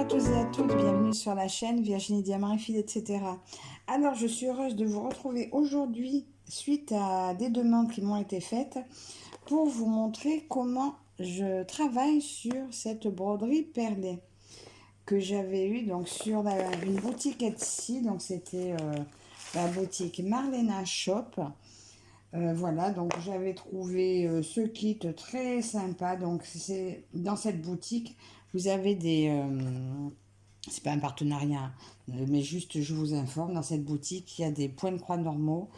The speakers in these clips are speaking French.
tous et à toutes, bienvenue sur la chaîne Virginie Diamant et Fil, etc. Alors, je suis heureuse de vous retrouver aujourd'hui suite à des demandes qui m'ont été faites pour vous montrer comment je travaille sur cette broderie perlée que j'avais eue donc sur une boutique Etsy. Donc, c'était la boutique Marlena Shop. Voilà, donc j'avais trouvé ce kit très sympa. Donc, c'est dans cette boutique, vous avez des... c'est pas un partenariat, mais juste je vous informe, dans cette boutique, il y a des points de croix normaux,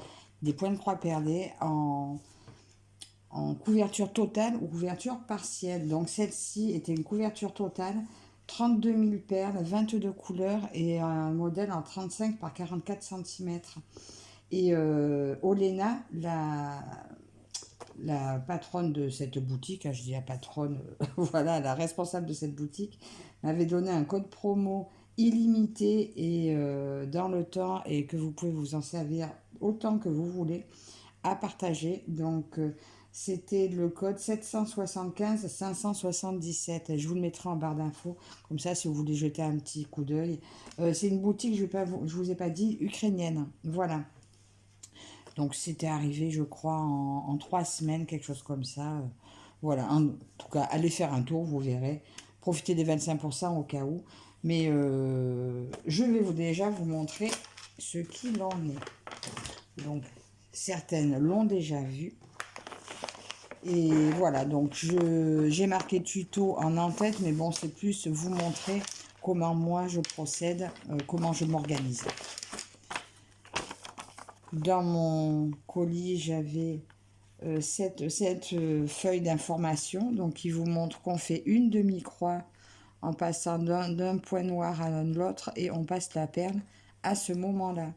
des points de croix perlés en couverture totale ou couverture partielle. Donc celle-ci était une couverture totale, 32 000 perles, 22 couleurs et un modèle en 35 par 44 cm. Et Olena, la patronne de cette boutique, je dis la patronne, voilà, la responsable de cette boutique, m'avait donné un code promo illimité et dans le temps et que vous pouvez vous en servir autant que vous voulez à partager. Donc, c'était le code 775 577. Je vous le mettrai en barre d'infos, comme ça, si vous voulez jeter un petit coup d'œil. C'est une boutique, je ne vous ai pas dit, ukrainienne. Voilà. Donc c'était arrivé, je crois, en 3 semaines, quelque chose comme ça. Voilà, en tout cas, allez faire un tour, vous verrez. Profitez des 25% au cas où. Mais je vais déjà vous montrer ce qu'il en est. Donc, certaines l'ont déjà vu. Et voilà, donc j'ai marqué tuto en en-tête, mais bon, c'est plus vous montrer comment moi je procède, comment je m'organise. Dans mon colis, j'avais cette feuille d'information, donc qui vous montre qu'on fait une demi-croix en passant d'un point noir à l'autre et on passe la perle à ce moment-là.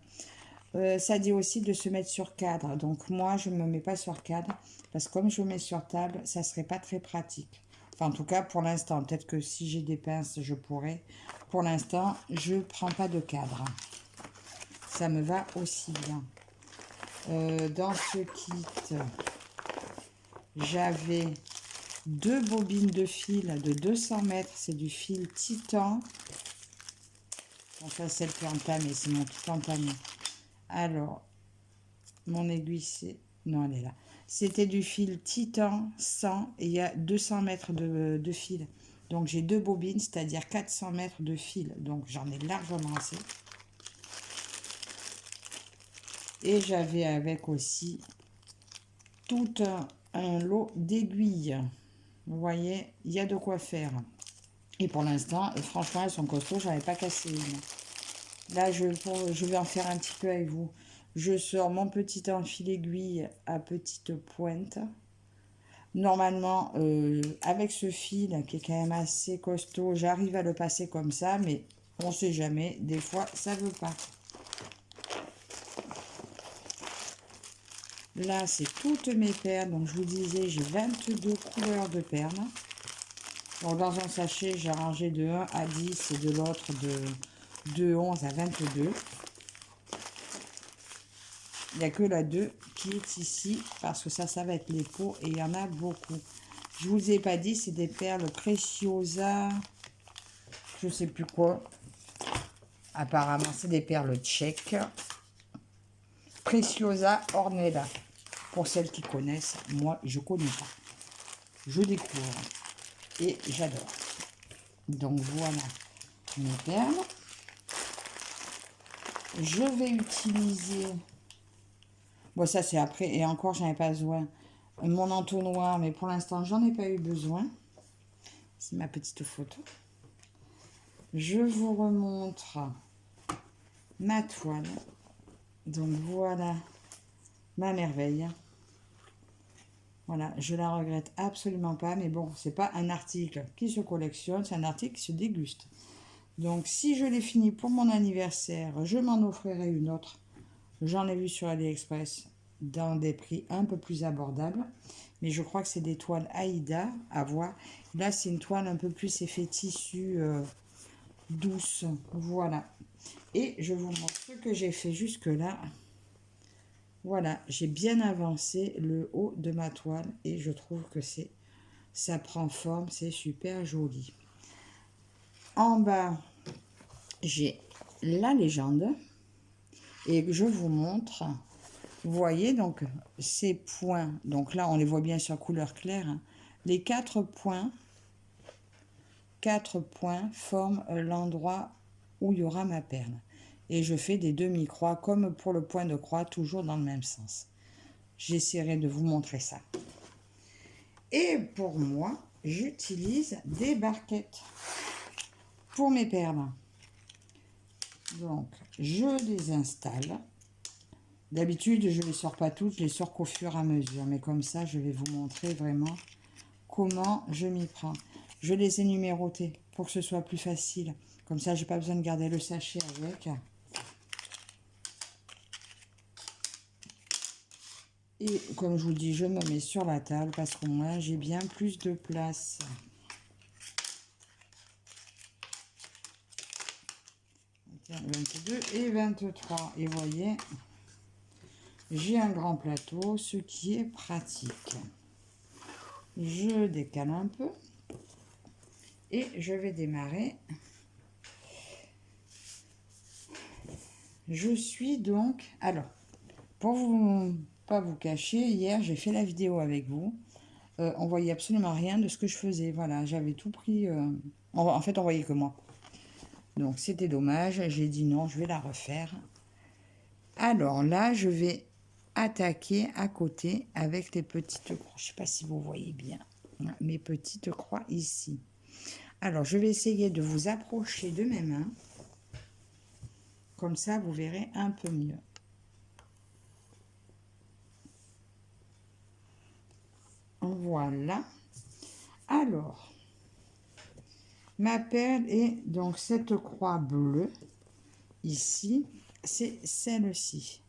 Ça dit aussi de se mettre sur cadre, donc moi je ne me mets pas sur cadre parce que comme je me mets sur table, ça ne serait pas très pratique. Enfin, en tout cas pour l'instant, peut-être que si j'ai des pinces je pourrais. Pour l'instant, je ne prends pas de cadre. Ça me va aussi bien. Dans ce kit, j'avais 2 bobines de fil de 200 mètres. C'est du fil Titan. Bon, ça, celle qui est entamée, c'est mon kit entamé. Alors, mon aiguille, c'est... Non, elle est là. C'était du fil Titan 100 et il y a 200 mètres de fil. Donc, j'ai 2 bobines, c'est-à-dire 400 mètres de fil. Donc, j'en ai largement assez. Et j'avais avec aussi tout un lot d'aiguilles. Vous voyez, il y a de quoi faire. Et pour l'instant, franchement, elles sont costauds, j'en ai pas cassé une. Là, je vais en faire un petit peu avec vous. Je sors mon petit enfil aiguille à petite pointe. Normalement, avec ce fil qui est quand même assez costaud, j'arrive à le passer comme ça, mais on sait jamais. Des fois, ça veut pas. Là, c'est toutes mes perles. Donc, je vous disais, j'ai 22 couleurs de perles. Donc, dans un sachet, j'ai rangé de 1 à 10 et de l'autre de 11 à 22. Il n'y a que la 2 qui est ici parce que ça va être les pots et il y en a beaucoup. Je vous ai pas dit, c'est des perles Preciosa, je sais plus quoi. Apparemment, c'est des perles tchèques. Preciosa Ornella. Pour celles qui connaissent, moi, je connais pas. Je découvre et j'adore. Donc, voilà mes perles. Je vais utiliser... Bon, ça, c'est après. Et encore, j'en ai pas besoin. Mon entonnoir, mais pour l'instant, j'en ai pas eu besoin. C'est ma petite photo. Je vous remontre ma toile. Donc, voilà ma merveille. Voilà, je la regrette absolument pas. Mais bon, c'est pas un article qui se collectionne, c'est un article qui se déguste. Donc, si je l'ai fini pour mon anniversaire, je m'en offrirai une autre. J'en ai vu sur AliExpress dans des prix un peu plus abordables. Mais je crois que c'est des toiles Aïda à voir. Là, c'est une toile un peu plus effet tissu douce. Voilà. Et je vous montre ce que j'ai fait jusque-là. Voilà, j'ai bien avancé le haut de ma toile et je trouve que ça prend forme, c'est super joli. En bas, j'ai la légende. Et je vous montre, vous voyez donc ces points, donc là on les voit bien sur couleur claire, hein. Les 4 points forment l'endroit où il y aura ma perle. Et je fais des demi-croix comme pour le point de croix, toujours dans le même sens. J'essaierai de vous montrer ça. Et pour moi, j'utilise des barquettes pour mes perles. Donc, je les installe. D'habitude, je ne les sors pas toutes, je les sors qu'au fur et à mesure. Mais comme ça, je vais vous montrer vraiment comment je m'y prends. Je les ai numérotées pour que ce soit plus facile. Comme ça, j'ai pas besoin de garder le sachet avec. Et comme je vous dis, je me mets sur la table parce qu'au moins, j'ai bien plus de place. Tiens, 22 et 23. Et vous voyez, j'ai un grand plateau, ce qui est pratique. Je décale un peu. Et je vais démarrer. Je suis donc... Alors, pour vous pas vous cacher, hier, j'ai fait la vidéo avec vous. On voyait absolument rien de ce que je faisais. Voilà, j'avais tout pris... En fait, on voyait que moi. Donc, c'était dommage. J'ai dit non, je vais la refaire. Alors là, je vais attaquer à côté avec les petites croix. Je ne sais pas si vous voyez bien. Mes petites croix ici. Alors, je vais essayer de vous approcher de mes mains. Comme ça, vous verrez un peu mieux. Voilà. Alors, ma perle est donc cette croix bleue. Ici, c'est celle-ci.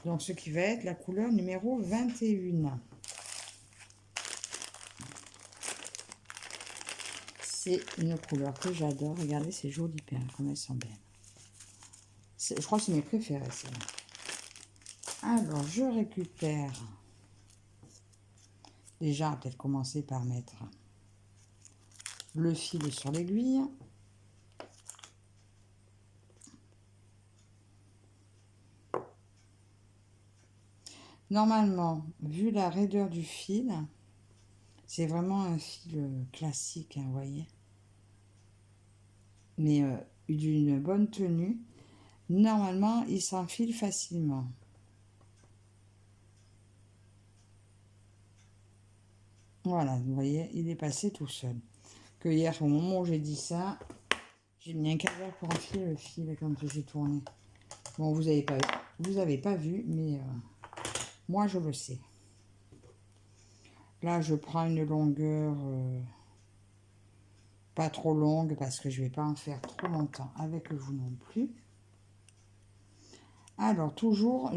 Donc, ce qui va être la couleur numéro 21. C'est une couleur que j'adore. Regardez ces jolies perles, comme elles sont belles. Je crois que c'est mes préférées, celles-là. Alors, je récupère... Déjà, peut-être commencer par mettre le fil sur l'aiguille. Normalement, vu la raideur du fil, c'est vraiment un fil classique, hein, vous voyez. Mais d'une bonne tenue, normalement, il s'enfile facilement. Voilà, vous voyez, il est passé tout seul. Que hier, au moment où j'ai dit ça, j'ai mis un quart d'heure pour enfiler le fil quand j'ai tourné. Bon, vous avez pas vu, mais moi, je le sais. Là, je prends une longueur pas trop longue parce que je vais pas en faire trop longtemps avec vous non plus. Alors, toujours,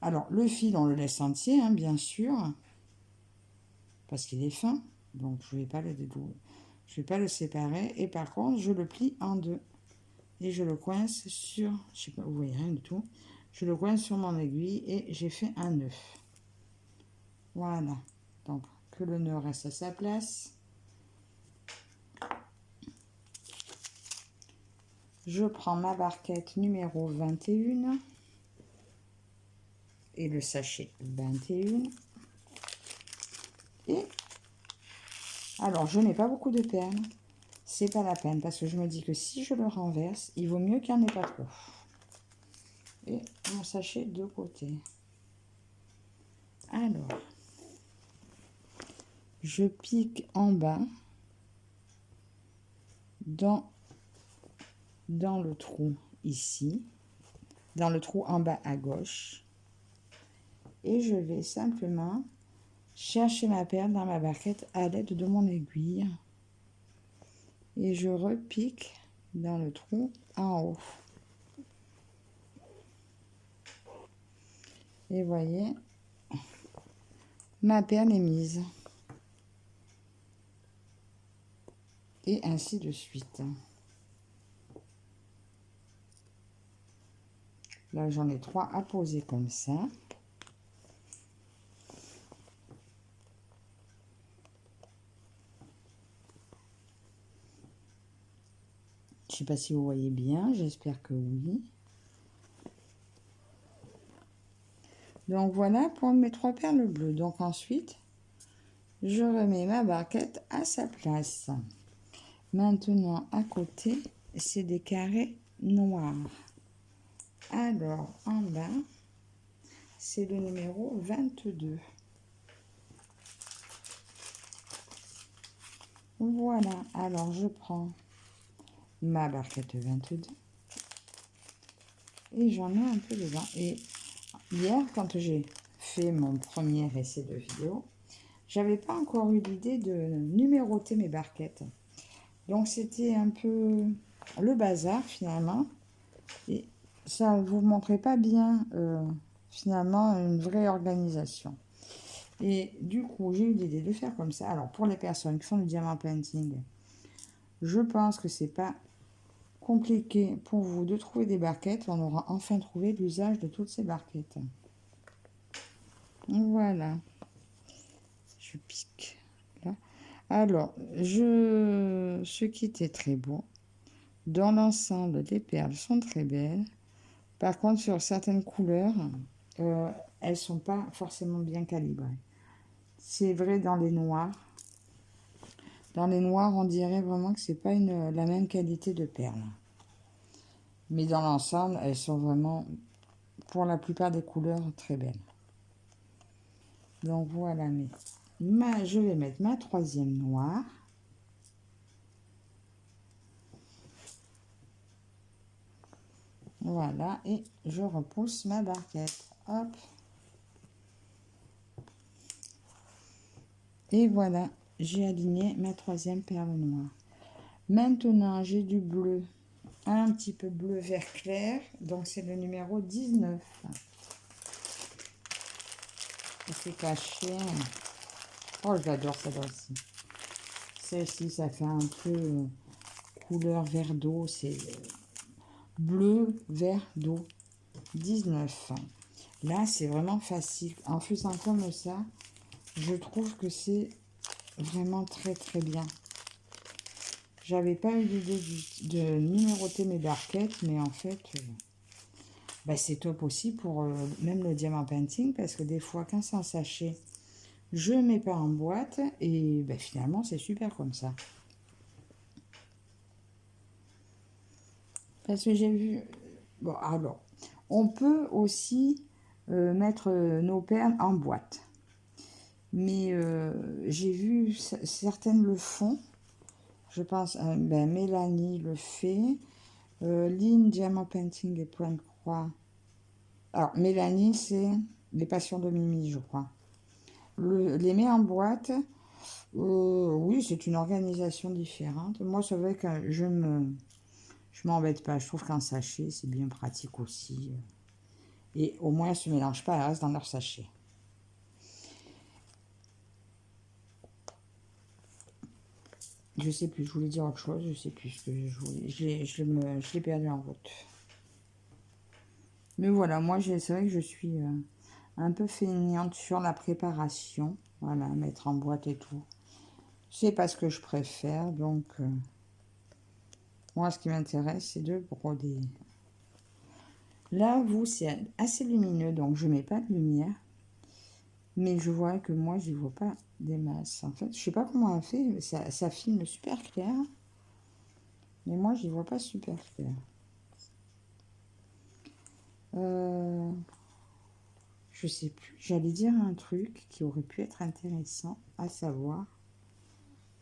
alors, le fil, on le laisse entier, hein, bien sûr, parce qu'il est fin. Donc, je vais pas le séparer. Et par contre, je le plie en deux. Et je le coince sur... Je sais pas, vous voyez rien du tout. Je le coince sur mon aiguille et j'ai fait un nœud. Voilà. Donc, que le nœud reste à sa place. Je prends ma barquette numéro 21 et le sachet 21. Et alors, je n'ai pas beaucoup de perles. C'est pas la peine parce que je me dis que si je le renverse, il vaut mieux qu'il n'y en ait pas trop. Et mon sachet de côté. Alors, je pique en bas dans le trou ici, dans le trou en bas à gauche, et je vais simplement chercher ma perle dans ma barquette à l'aide de mon aiguille et je repique dans le trou en haut. Et voyez, ma perle est mise. Et ainsi de suite. Là, j'en ai 3 à poser comme ça. pas si vous voyez bien, j'espère que oui. Donc voilà pour mes 3 perles bleues. Donc ensuite, je remets ma barquette à sa place. Maintenant, à côté, c'est des carrés noirs. Alors, en bas, c'est le numéro 22. Voilà, alors je prends ma barquette 22 et j'en ai un peu dedans. Et hier, quand j'ai fait mon premier essai de vidéo, j'avais pas encore eu l'idée de numéroter mes barquettes. Donc c'était un peu le bazar finalement. Et ça ne vous montrait pas bien finalement une vraie organisation. Et du coup, j'ai eu l'idée de faire comme ça. Alors pour les personnes qui font du diamant painting, je pense que c'est pas compliqué pour vous de trouver des barquettes. On aura enfin trouvé l'usage de toutes ces barquettes. Voilà. Je pique là. Alors, ce kit est très beau. Dans l'ensemble, les perles sont très belles. Par contre, sur certaines couleurs, elles sont pas forcément bien calibrées. C'est vrai dans les noirs. Dans les noirs, on dirait vraiment que c'est pas la même qualité de perles. Mais dans l'ensemble, elles sont vraiment, pour la plupart des couleurs, très belles. Donc voilà, je vais mettre ma 3e noire. Voilà, et je repousse ma barquette. Hop. Et voilà, j'ai aligné ma 3e perle noire. Maintenant, j'ai du bleu, un petit peu bleu vert clair. Donc, c'est le numéro 19. C'est caché. Oh, j'adore celle-là aussi. Celle-ci, ça fait un peu couleur vert d'eau. C'est bleu, vert d'eau. 19. Là, c'est vraiment facile. En faisant comme ça, je trouve que c'est vraiment très très bien. J'avais pas eu l'idée de numéroter mes barquettes, mais en fait, c'est top aussi pour même le diamant painting, parce que des fois, quand c'est en sachet, je mets pas en boîte, et finalement, c'est super comme ça. Parce que j'ai vu... Bon, alors, on peut aussi mettre nos perles en boîte. Mais j'ai vu certaines le font. Je pense, Mélanie le fait. Lynn, Diamant Painting et Point de Croix. Alors, Mélanie, c'est Les Passions de Mimi, je crois. Les met en boîte. Oui, c'est une organisation différente. Moi, c'est vrai que je m'embête pas. Je trouve qu'un sachet, c'est bien pratique aussi. Et au moins, elles ne se mélangent pas, elles restent dans leur sachet. Je sais plus, je voulais dire autre chose, je sais plus ce que je voulais. Je l'ai perdu en route. Mais voilà, moi, c'est vrai que je suis un peu feignante sur la préparation. Voilà, mettre en boîte et tout. C'est pas ce que je préfère, donc... moi, ce qui m'intéresse, c'est de broder. Là, vous, c'est assez lumineux, donc je mets pas de lumière. Mais je vois que moi, j'y vois pas des masses. En fait, je sais pas comment elle fait, mais ça filme super clair. Mais moi, j'y vois pas super clair. Je sais plus. J'allais dire un truc qui aurait pu être intéressant à savoir.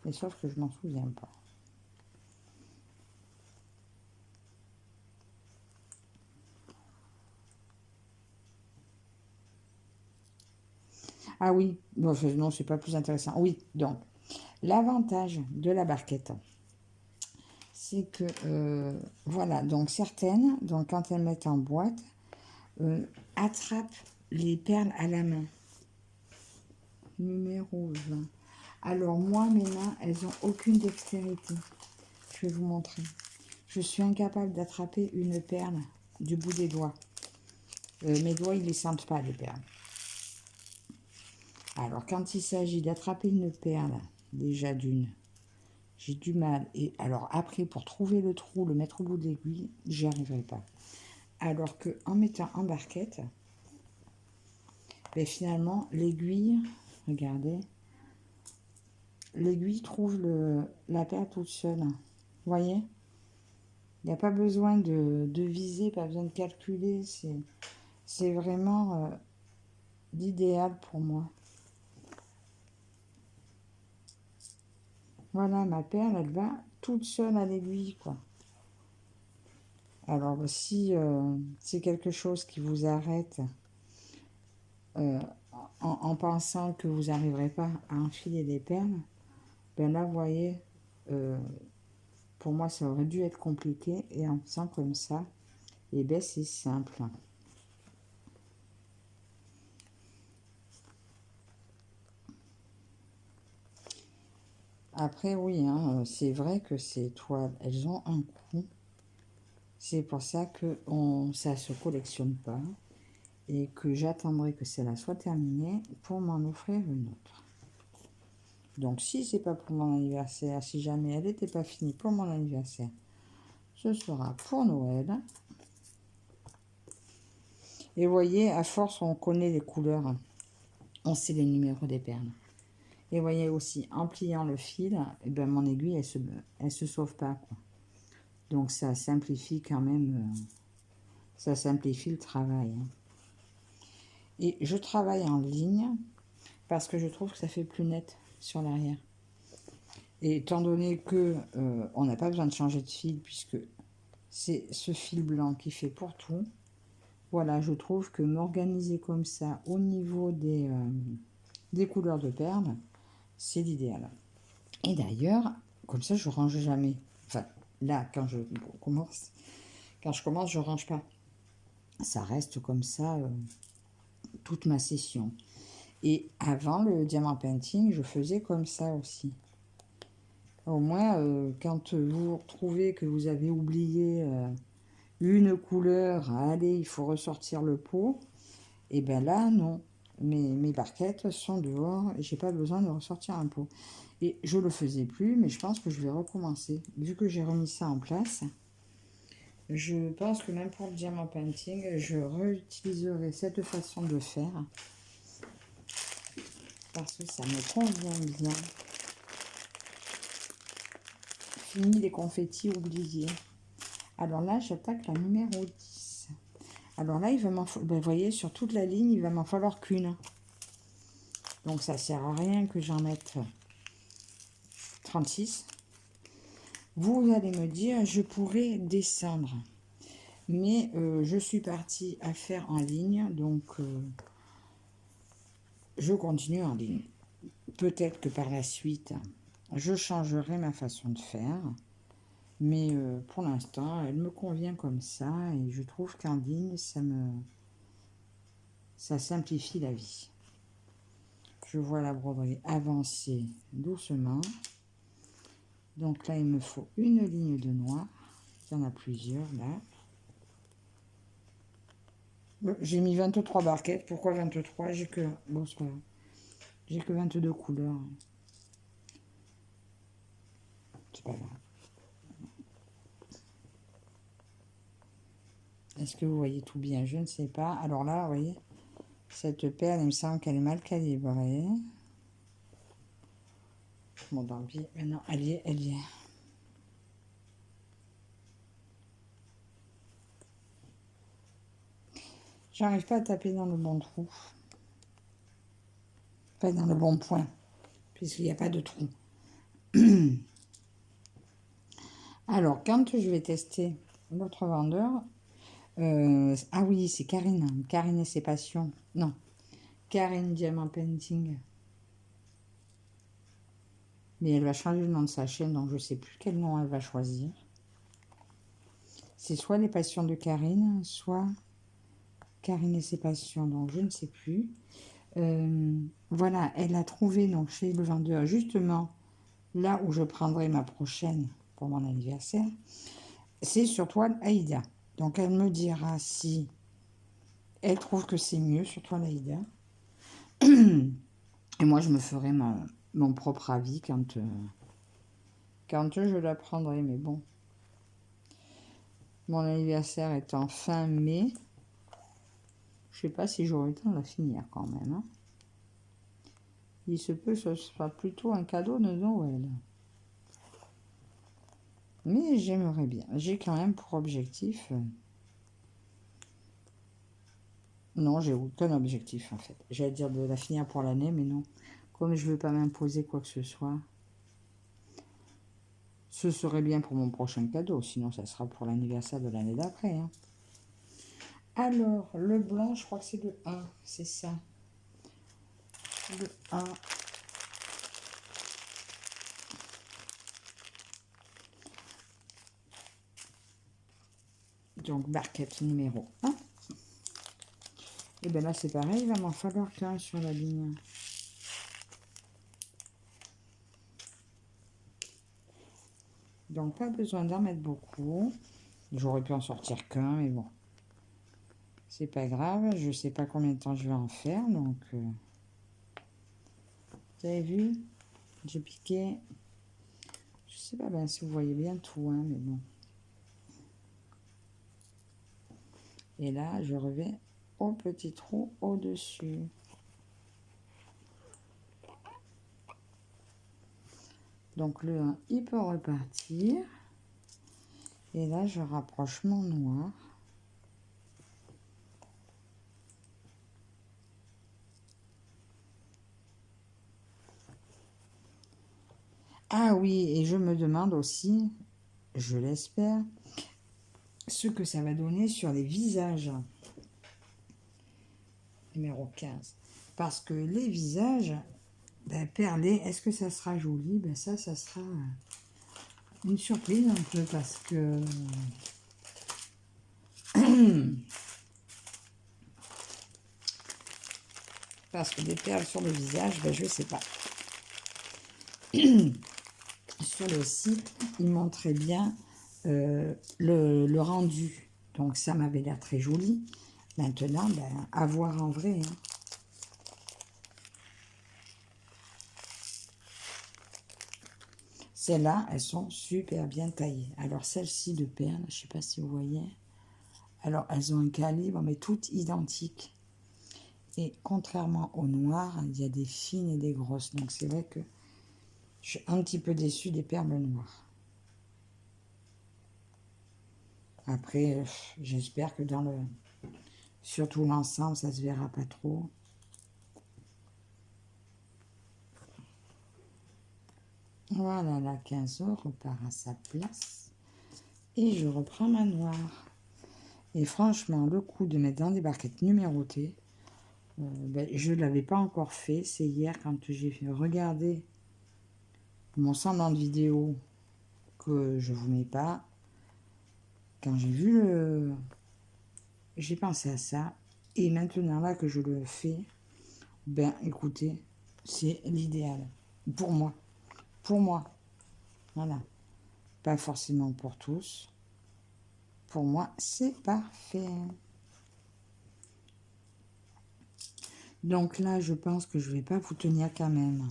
Mais sauf que je m'en souviens pas. Ah oui, bon, non, c'est pas plus intéressant. Oui, donc, l'avantage de la barquette, c'est que, voilà, donc certaines, donc quand elles mettent en boîte, attrapent les perles à la main. Numéro 20. Alors moi, mes mains, elles n'ont aucune dextérité. Je vais vous montrer. Je suis incapable d'attraper une perle du bout des doigts. Mes doigts, ils ne les sentent pas, les perles. Alors, quand il s'agit d'attraper une perle, déjà d'une, J'ai du mal. Et alors après, pour trouver le trou, le mettre au bout de l'aiguille, j'y arriverai pas. Alors que en mettant en barquette, ben finalement, l'aiguille, regardez, l'aiguille trouve la perle toute seule. Vous voyez? Il n'y a pas besoin de viser, pas besoin de calculer. C'est vraiment l'idéal pour moi. Voilà, ma perle, elle va toute seule à l'aiguille, quoi. Alors, si c'est quelque chose qui vous arrête euh, en pensant que vous n'arriverez pas à enfiler des perles, ben là, vous voyez, pour moi, ça aurait dû être compliqué. Et en faisant comme ça, et ben c'est simple. Après, oui, hein, c'est vrai que ces toiles, elles ont un coût. C'est pour ça que ça ne se collectionne pas et que j'attendrai que celle-là soit terminée pour m'en offrir une autre. Donc, si c'est pas pour mon anniversaire, si jamais elle n'était pas finie pour mon anniversaire, ce sera pour Noël. Et vous voyez, à force, on connaît les couleurs, on sait les numéros des perles. Et vous voyez aussi, en pliant le fil, et ben mon aiguille, elle se sauve pas, quoi. Donc, ça simplifie quand même, ça simplifie le travail. Et je travaille en ligne parce que je trouve que ça fait plus net sur l'arrière. Et étant donné que on n'a pas besoin de changer de fil puisque c'est ce fil blanc qui fait pour tout, voilà, je trouve que m'organiser comme ça au niveau des couleurs de perles, c'est l'idéal. Et d'ailleurs, comme ça, je range jamais. Enfin, là, quand je commence, je range pas. Ça reste comme ça toute ma session. Et avant le diamant painting, je faisais comme ça aussi. Au moins, quand vous retrouvez que vous avez oublié une couleur, allez, il faut ressortir le pot, et bien là, non. Mes barquettes sont dehors et j'ai pas besoin de ressortir un pot. Et je le faisais plus, mais je pense que je vais recommencer. Vu que j'ai remis ça en place, je pense que même pour le diamant painting, je réutiliserai cette façon de faire. Parce que ça me convient bien. Fini les confettis oubliés. Alors là, j'attaque la numéro 10. Alors là, il va m'en falloir, vous voyez, sur toute la ligne, il va m'en falloir qu'une. Donc ça sert à rien que j'en mette 36. Vous allez me dire, je pourrais descendre. Mais je suis partie à faire en ligne, donc je continue en ligne. Peut-être que par la suite, je changerai ma façon de faire. Mais pour l'instant, elle me convient comme ça. Et je trouve qu'en ligne, ça simplifie la vie. Je vois la broderie avancer doucement. Donc là, il me faut une ligne de noir. Il y en a plusieurs là. J'ai mis 23 barquettes. Pourquoi 23? J'ai que... Bon, c'est pas grave. J'ai que 22 couleurs. C'est pas grave. Est-ce que vous voyez tout bien? Je ne sais pas. Alors là, vous voyez, cette perle, il me semble qu'elle est mal calibrée. Bon, dans le biais, maintenant, elle y est, elle y est. J'arrive pas à taper dans le bon trou. Pas dans le bon point, puisqu'il n'y a pas de trou. Alors, quand je vais tester l'autre vendeur, ah oui, c'est Karine. Karine et ses passions. Non, Karine Diamant Painting. Mais elle va changer le nom de sa chaîne, donc je ne sais plus quel nom elle va choisir. C'est soit les passions de Karine, soit Karine et ses passions, donc je ne sais plus. Voilà, elle a trouvé donc chez le vendeur, justement, là où je prendrai ma prochaine pour mon anniversaire, c'est sur toile Aïda. Donc elle me dira si elle trouve que c'est mieux sur toile Aïda. Et moi, je me ferai mon propre avis quand je la prendrai, mais bon. Mon anniversaire est en fin mai. Je sais pas si j'aurai le temps de la finir quand même. Hein. Il se peut que ce soit plutôt un cadeau de Noël. Mais j'aimerais bien. J'ai quand même pour objectif... Non, j'ai aucun objectif en fait. J'allais dire de la finir pour l'année, mais non. Comme je ne veux pas m'imposer quoi que ce soit, ce serait bien pour mon prochain cadeau. Sinon, ça sera pour l'anniversaire de l'année d'après. Hein. Alors, le blanc, je crois que c'est le 1. C'est ça. Le 1. Donc, barquette numéro 1. Et bien là, c'est pareil, il va m'en falloir qu'un sur la ligne. Donc, pas besoin d'en mettre beaucoup. J'aurais pu en sortir qu'un, mais bon. C'est pas grave, je sais pas combien de temps je vais en faire, donc... Vous avez vu? J'ai piqué... Je sais pas ben, si vous voyez bien tout, hein, mais bon. Et là, je revais au petit trou au-dessus. Donc le 1, il peut repartir. Et là, je rapproche mon noir. Ah oui, et je me demande aussi, je l'espère, ce que ça va donner sur les visages. Numéro 15. Parce que les visages, ben, perlés, est-ce que ça sera joli? Ben ça sera une surprise un peu parce que... parce que des perles sur le visage, ben je sais pas. Sur le site, il montrait bien le rendu. Donc ça m'avait l'air très joli. Maintenant, ben, à voir en vrai. Hein. Celles-là, elles sont super bien taillées. Alors celles-ci de perles, je ne sais pas si vous voyez. Alors elles ont un calibre, mais toutes identiques. Et contrairement au noir, il y a des fines et des grosses. Donc c'est vrai que je suis un petit peu déçue des perles noires. Après, j'espère que dans le... Surtout l'ensemble, ça se verra pas trop. Voilà, la 15 repart à sa place. Et je reprends ma noire. Et franchement, le coup de mettre dans des barquettes numérotées, ben, je ne l'avais pas encore fait. C'est hier quand j'ai regardé mon semblant de vidéo que je ne vous mets pas. Quand j'ai vu le... J'ai pensé à ça. Et maintenant, là que je le fais, ben écoutez, c'est l'idéal. Pour moi. Pour moi. Voilà. Pas forcément pour tous. Pour moi, c'est parfait. Donc là, je pense que je ne vais pas vous tenir quand même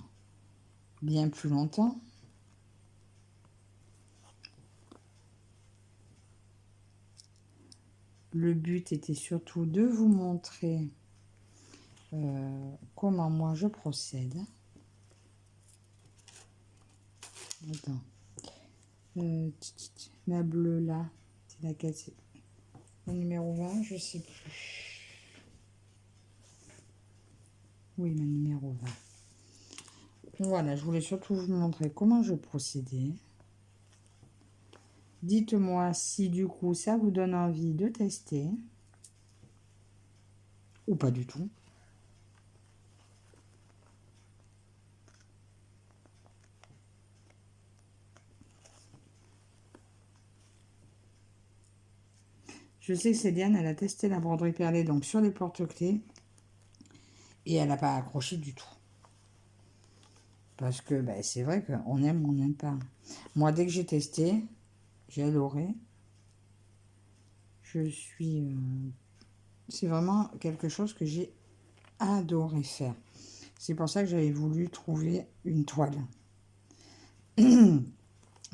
bien plus longtemps. Le but était surtout de vous montrer comment moi je procède. Attends. La bleue là, c'est laquelle? C'est le numéro 20, je sais plus. Oui, le numéro 20. Voilà, je voulais surtout vous montrer comment je procédais. Dites-moi si du coup ça vous donne envie de tester ou pas du tout. Je sais que Céliane, elle a testé la broderie perlée donc sur les porte-clés et elle n'a pas accroché du tout. Parce que ben, c'est vrai qu'on aime ou on n'aime pas. Moi, dès que j'ai testé, j'ai adoré. Je suis... c'est vraiment quelque chose que j'ai adoré faire. C'est pour ça que j'avais voulu trouver une toile.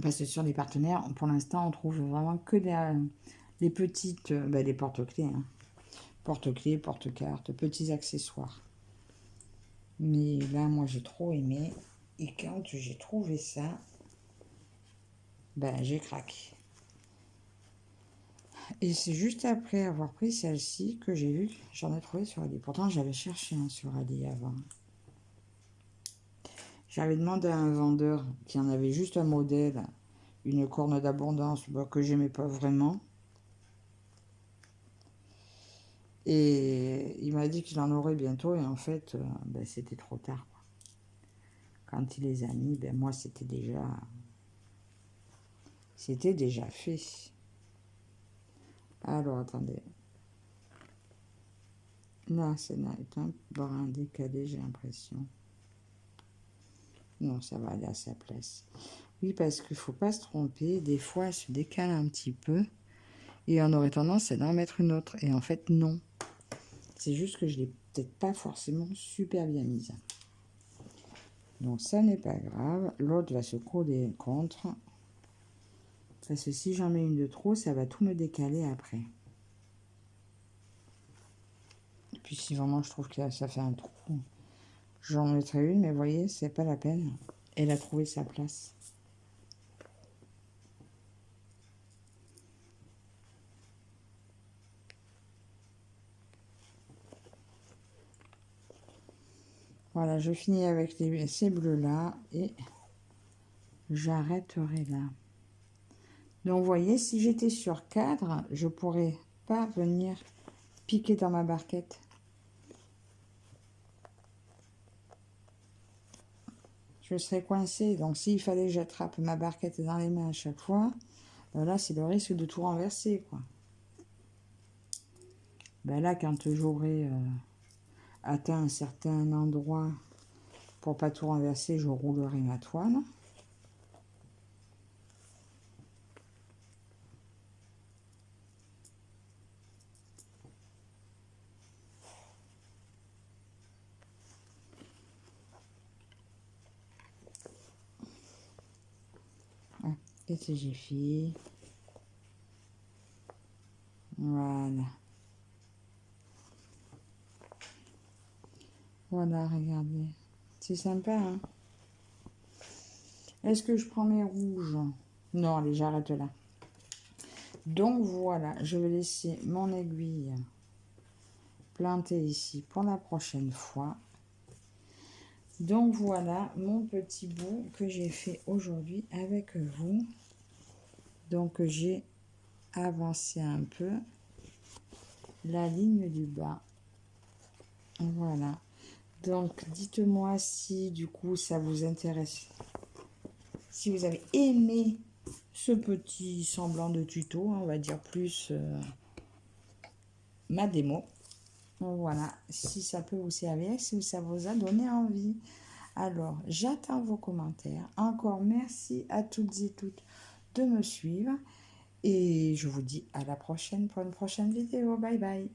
Parce que sur les partenaires, pour l'instant, on trouve vraiment que des petites, des porte-clés, hein. Porte-clés, porte-cartes, petits accessoires. Mais là, moi, j'ai trop aimé. Et quand j'ai trouvé ça, j'ai craqué. Et c'est juste après avoir pris celle-ci que j'ai vu, j'en ai trouvé sur Ali. Pourtant, j'avais cherché sur Ali avant. J'avais demandé à un vendeur qui en avait juste un modèle, une corne d'abondance, que j'aimais pas vraiment. Et il m'a dit qu'il en aurait bientôt. Et en fait, c'était trop tard, quoi. Quand il les a mis, moi, c'était déjà fait. Alors, attendez. Là, c'est un brin décalé, j'ai l'impression. Non, ça va aller à sa place. Oui, parce qu'il ne faut pas se tromper. Des fois, elle se décale un petit peu. Et on aurait tendance à en mettre une autre. Et en fait, non. C'est juste que je ne l'ai peut-être pas forcément super bien mise. Donc, ça n'est pas grave. L'autre va se coller contre. Parce que si j'en mets une de trop, ça va tout me décaler après. Et puis, si vraiment je trouve que ça fait un trou, j'en mettrai une. Mais vous voyez, c'est pas la peine. Elle a trouvé sa place. Voilà, je finis avec ces bleus-là et j'arrêterai là. Donc, vous voyez, si j'étais sur cadre, je pourrais pas venir piquer dans ma barquette. Je serais coincée. Donc, s'il fallait que j'attrape ma barquette dans les mains à chaque fois, là, c'est le risque de tout renverser, quoi. Là, quand j'aurai atteint un certain endroit pour pas tout renverser, je roulerai ma toile. Qu'est-ce que j'ai fait? Voilà. Voilà, regardez. C'est sympa, hein? Est-ce que je prends mes rouges? Non, allez, j'arrête là. Donc voilà, je vais laisser mon aiguille plantée ici pour la prochaine fois. Donc voilà mon petit bout que j'ai fait aujourd'hui avec vous. Donc j'ai avancé un peu la ligne du bas. Voilà. Donc dites-moi si du coup ça vous intéresse. Si vous avez aimé ce petit semblant de tuto, on va dire plus ma démo. Voilà, si ça peut vous servir, si ça vous a donné envie. Alors, j'attends vos commentaires. Encore merci à toutes et toutes de me suivre. Et je vous dis à la prochaine pour une prochaine vidéo. Bye bye.